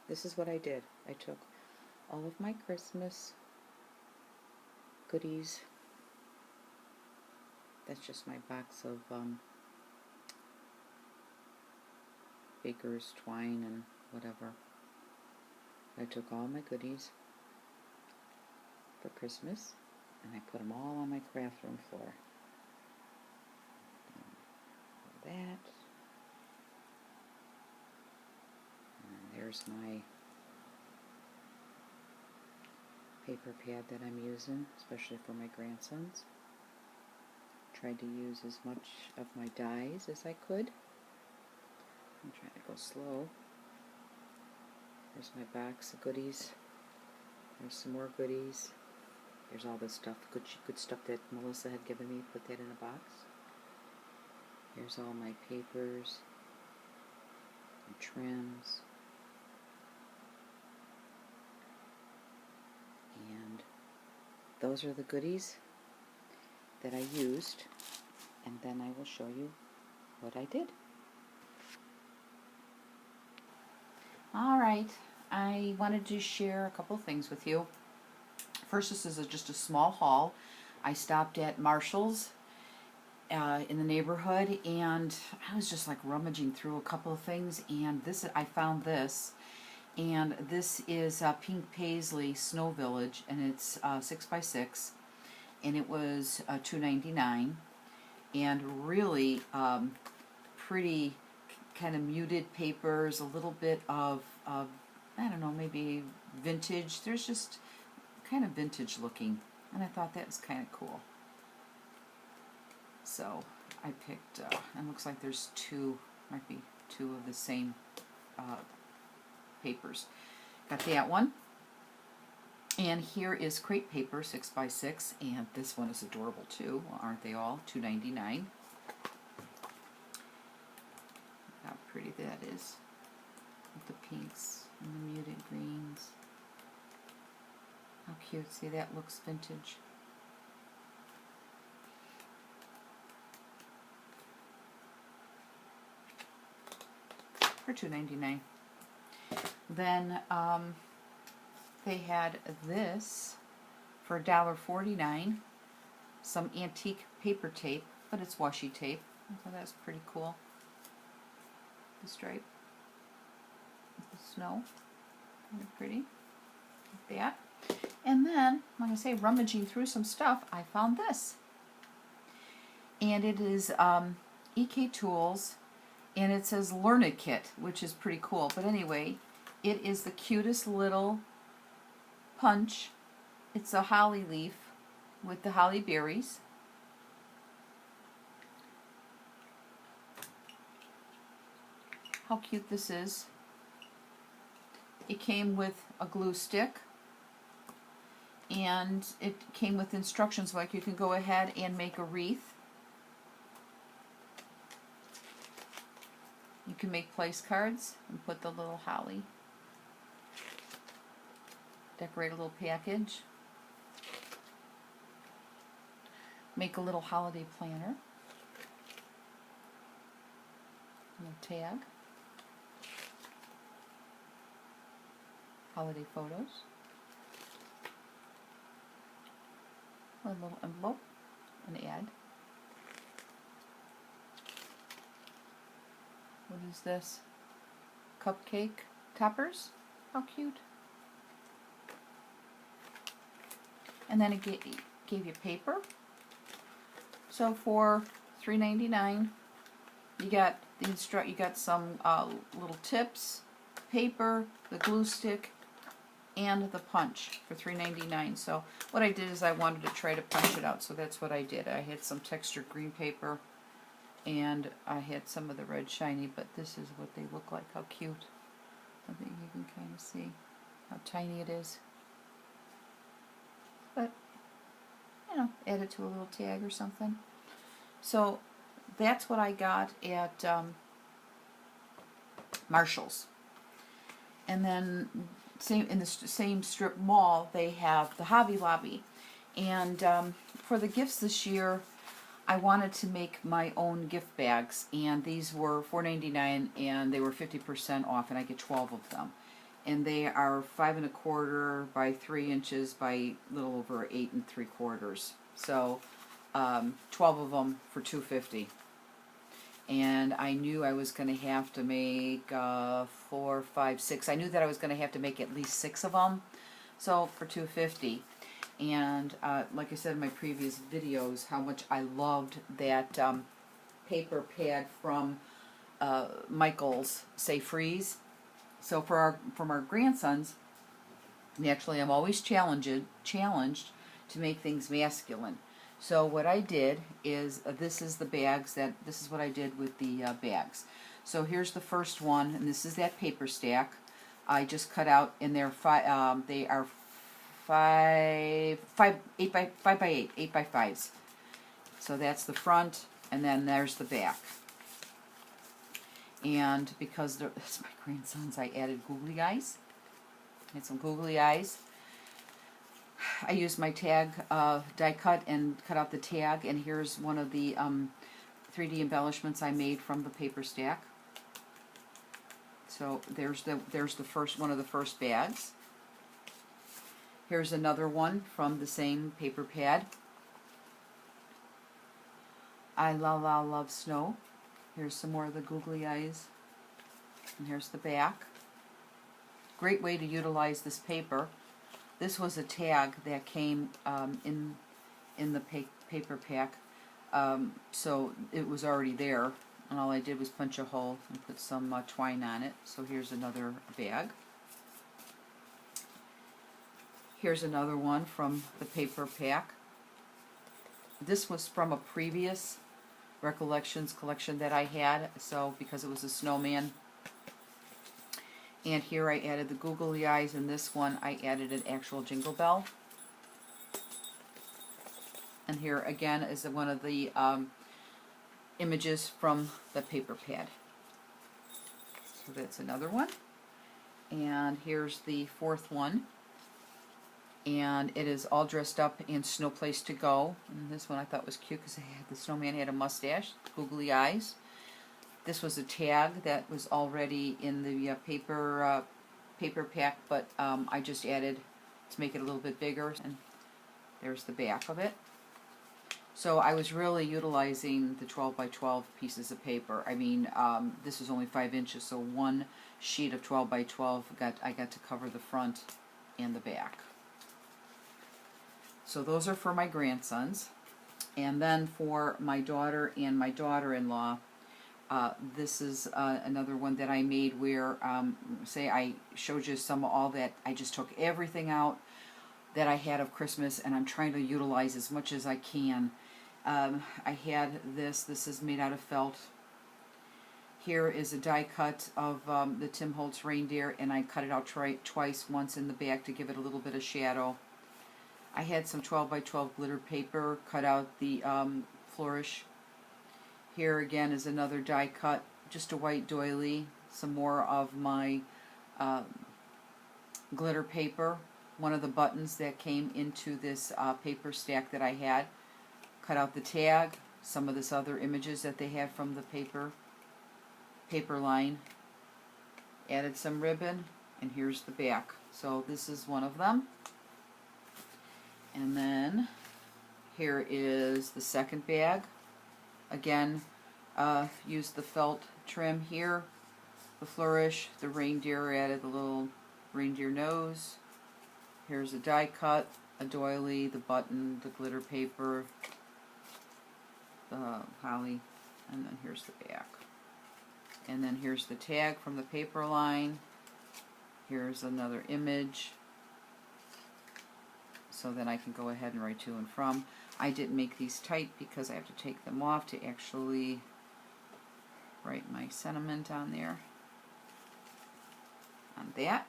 this is what I did. I took all of my Christmas goodies. That's just my box of baker's twine and whatever. I took all my goodies for Christmas and I put them all on my craft room floor. That. And there's my paper pad that I'm using, especially for my grandsons. Tried to use as much of my dyes as I could. I'm trying to go slow. There's my box of goodies. There's some more goodies. There's all this stuff, good stuff that Melissa had given me. Put that in a box. Here's all my papers and trims. And those are the goodies that I used. And then I will show you what I did. Alright, I wanted to share a couple things with you. First, this is just a small haul. I stopped at Marshall's in the neighborhood, and I was just like rummaging through a couple of things, and I found this, and this is Pink Paisley Snow Village, and it's 6x6, and it was $2.99, and really pretty kind of muted papers, a little bit of I don't know, maybe vintage. There's just kind of vintage looking, and I thought that was kind of cool. So I picked, and looks like there's might be two of the same papers. Got that one. And here is crepe paper, 6x6, and this one is adorable too, aren't they all? $2.99. How pretty that is, with the pinks and the muted greens. How cute, see, that looks vintage. For $2.99. Then they had this for $1.49, some antique paper tape, but it's washi tape. I thought that's pretty cool. The stripe with the snow, kind of pretty, like that. And then, like I say, rummaging through some stuff, I found this. And it is EK Tools, and it says Learn It Kit, which is pretty cool. But anyway, it is the cutest little punch. It's a holly leaf with the holly berries. How cute this is. It came with a glue stick, and it came with instructions like you can go ahead and make a wreath. You can make place cards and put the little holly. Decorate a little package. Make a little holiday planner. A little tag. Holiday photos. A little envelope. An ad. What is this? Cupcake toppers? How cute. And then it gave you paper. So for $3.99, you got you got some little tips, paper, the glue stick, and the punch for $3.99. So what I did is I wanted to try to punch it out, so that's what I did. I had some textured green paper, and I had some of the red shiny, but this is what they look like. How cute. I think you can kind of see how tiny it is. But, you know, add it to a little tag or something. So that's what I got at Marshall's. And then in the same strip mall, they have the Hobby Lobby. And for the gifts this year, I wanted to make my own gift bags, and these were $4.99, and they were 50% off, and I get 12 of them. and they are 5 1/4 by 3 inches by a little over 8 3/4. So 12 of them for $2.50. And I knew I was going to have to make 4, 5, 6. I knew that I was going to have to make at least 6 of them. So for $2.50. And like I said in my previous videos, how much I loved that paper pad from Michael's Say Freeze. So from our grandsons, naturally I'm always challenged to make things masculine. So what I did is, this is the bags this is what I did with the bags. So here's the first one, and this is that paper stack. I just cut out, and they are 8 by 8, 8 by 5s. So that's the front, and then there's the back. And because it's my grandsons, I added googly eyes. I had some googly eyes. I used my tag die cut and cut out the tag, and here's one of the 3D embellishments I made from the paper stack. So there's the first one of the first bags. Here's another one from the same paper pad. I love snow. Here's some more of the googly eyes, and here's the back. Great way to utilize this paper. This was a tag that came in the paper pack, so it was already there, and all I did was punch a hole and put some twine on it. So here's another bag. Here's another one from the paper pack. This was from a previous Recollections collection that I had, so because it was a snowman. And here I added the googly eyes, and this one I added an actual jingle bell. And here again is one of the images from the paper pad. So that's another one. And here's the fourth one. And it is all dressed up in Snow Place to Go. And this one I thought was cute because the snowman had a mustache, googly eyes. This was a tag that was already in the paper pack, but I just added to make it a little bit bigger. And there's the back of it. So I was really utilizing the 12 by 12 pieces of paper. I mean, this is only 5 inches, so one sheet of 12 by 12 I got to cover the front and the back. So those are for my grandsons. And then for my daughter and my daughter-in-law, this is another one that I made where, say I showed you some of all that. I just took everything out that I had of Christmas, and I'm trying to utilize as much as I can. I had this is made out of felt. Here is a die cut of the Tim Holtz reindeer, and I cut it out twice, once in the back to give it a little bit of shadow. I had some 12 by 12 glitter paper, cut out the flourish. Here again is another die cut, just a white doily, some more of my glitter paper, one of the buttons that came into this paper stack that I had. Cut out the tag, some of this other images that they have from the paper line. Added some ribbon, and here's the back. So this is one of them. And then here is the second bag. Again, used the felt trim here, the flourish, the reindeer, added the little reindeer nose. Here's a die cut, a doily, the button, the glitter paper, the holly, and then here's the back. And then here's the tag from the paper line. Here's another image. So then I can go ahead and write to and from. I didn't make these tight because I have to take them off to actually write my sentiment on there. On that.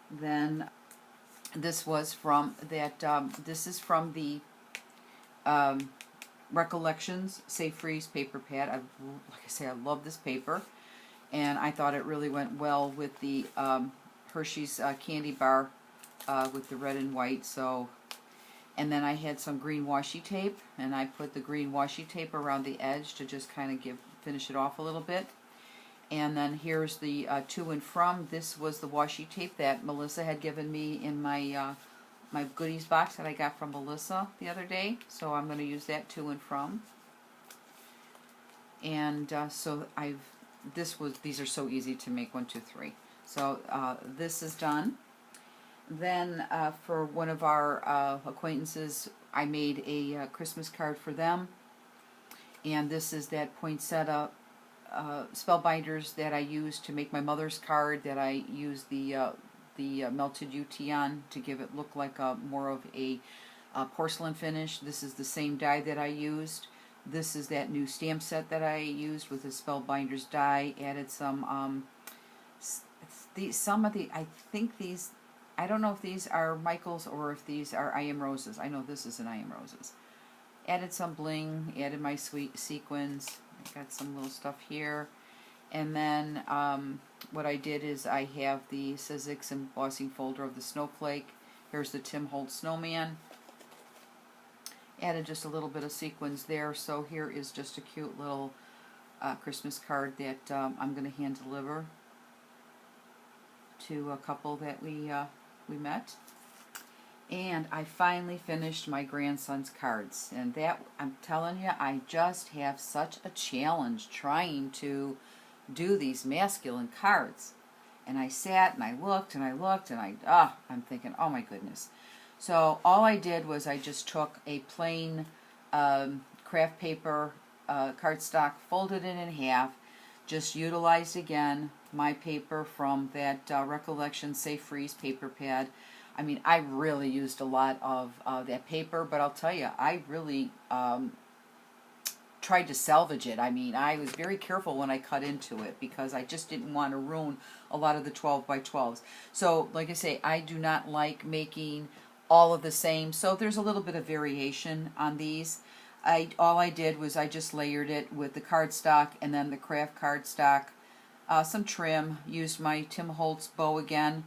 Then this was from that. This is from the Recollections Say Freeze paper pad. Like I say, I love this paper, and I thought it really went well with the Hershey's candy bar with the red and white. So, and then I had some green washi tape, and I put the green washi tape around the edge to just kind of finish it off a little bit. And then here's the to and from. This was the washi tape that Melissa had given me in my my goodies box that I got from Melissa the other day. So I'm going to use that to and from. And so these are so easy to make, 1, 2, 3. So this is done. Then for one of our acquaintances, I made a Christmas card for them. And this is that poinsettia spellbinders that I used to make my mother's card, that I used the melted UT on to give it look like more of a porcelain finish. This is the same die that I used. This is that new stamp set that I used with the spellbinders die. Added some I think these, I don't know if these are Michael's or if these are I Am Roses. I know this is an I Am Roses. Added some bling, added my sweet sequins. I got some little stuff here. And then what I did is I have the Sizzix embossing folder of the snowflake. Here's the Tim Holtz snowman. Added just a little bit of sequins there. So here is just a cute little Christmas card that I'm going to hand deliver to a couple that we met. And I finally finished my grandson's cards. And that, I'm telling you, I just have such a challenge trying to do these masculine cards. And I sat and I looked and I looked and I'm thinking, oh my goodness. So all I did was I just took a plain craft paper cardstock, folded it in half, just utilized again my paper from that Recollections Say Freeze paper pad. I mean, I really used a lot of that paper, but I'll tell you, I really tried to salvage it. I mean, I was very careful when I cut into it because I just didn't want to ruin a lot of the 12 by 12s. So, like I say, I do not like making all of the same, so there's a little bit of variation on these. All I did was I just layered it with the cardstock and then the craft cardstock, some trim, used my Tim Holtz bow again,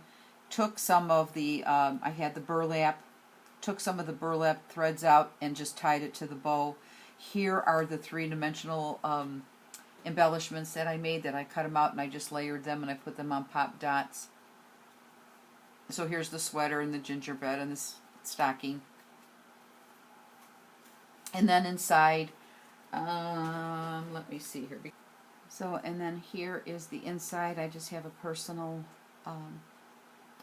took some of the, I had the burlap, took some of the burlap threads out and just tied it to the bow. Here are the three-dimensional embellishments that I made, that I cut them out and I just layered them and I put them on pop dots. So here's the sweater and the gingerbread and this stocking. And then inside, let me see here. So, and then here is the inside. I just have a personal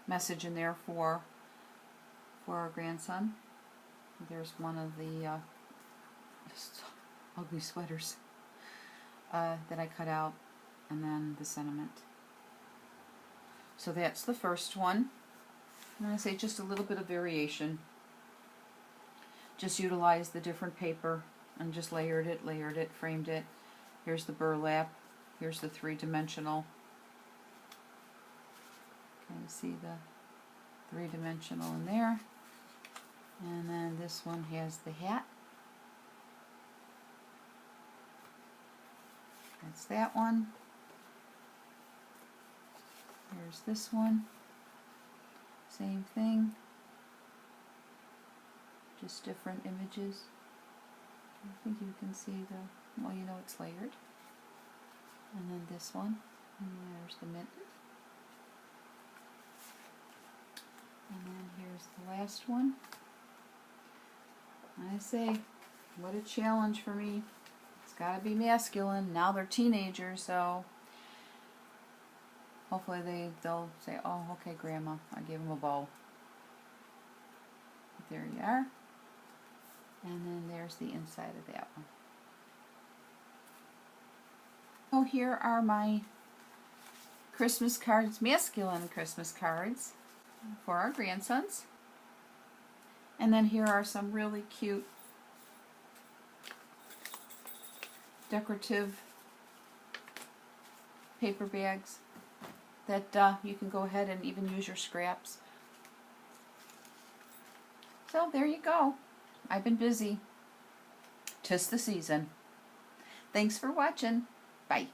message in there for our grandson. There's one of the ugly sweaters that I cut out, and then the sentiment. So that's the first one. I'm going to say just a little bit of variation. Just utilize the different paper and just layered it, framed it. Here's the burlap. Here's the three-dimensional. Can you see the three-dimensional in there? And then this one has the hat. That's that one. Here's this one. Same thing. Just different images. I think you can see the, well, you know it's layered. And then this one. And there's the mitten. And then here's the last one. I say, what a challenge for me. It's got to be masculine. Now they're teenagers, so hopefully they'll say, oh, okay, Grandma, I gave them a bow. There you are. And then there's the inside of that one. So here are my Christmas cards, masculine Christmas cards for our grandsons. And then here are some really cute decorative paper bags that you can go ahead and even use your scraps. So there you go. I've been busy. 'Tis the season. Thanks for watching. Bye.